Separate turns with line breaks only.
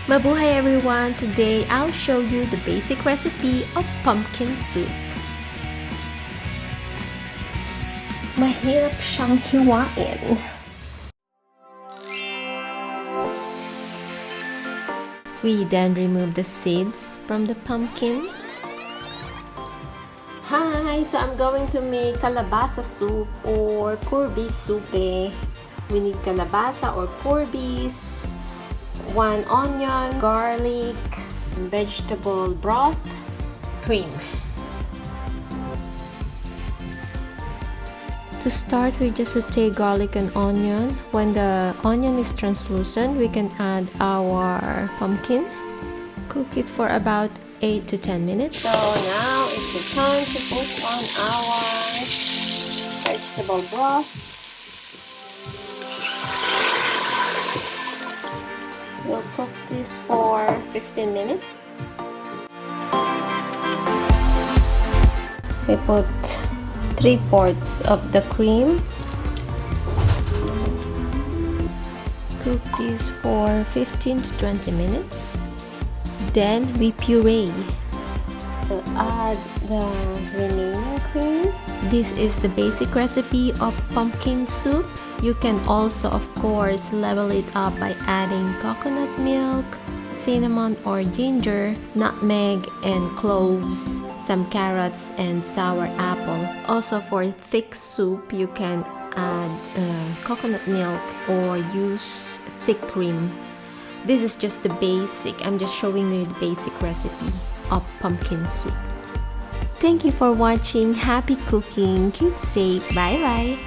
Mabuhay everyone! Today, I'll show you the basic recipe of pumpkin soup.
Mahirap siyang hiwain.
We then remove the seeds from the pumpkin. Hi! So I'm going to make kalabasa soup or corbis soup. We need kalabasa or corbis, 1 onion, garlic, vegetable broth, cream. To start, we just saute garlic and onion. When the onion is translucent, we can add our pumpkin. Cook it for about 8 to 10 minutes. So now it's the time to put on our vegetable broth. We'll cook this for 15 minutes. We put 3/4 of the cream. Cook this for 15 to 20 minutes. Then we puree. We'll add the remaining cream. This is the basic recipe of pumpkin soup. You can also, of course, level it up by adding coconut milk, cinnamon or ginger, nutmeg and cloves, some carrots and sour apple. Also for thick soup, you can add coconut milk or use thick cream. This is just the basic. I'm just showing you the basic recipe of pumpkin soup. Thank you for watching. Happy cooking. Keep safe. Bye bye.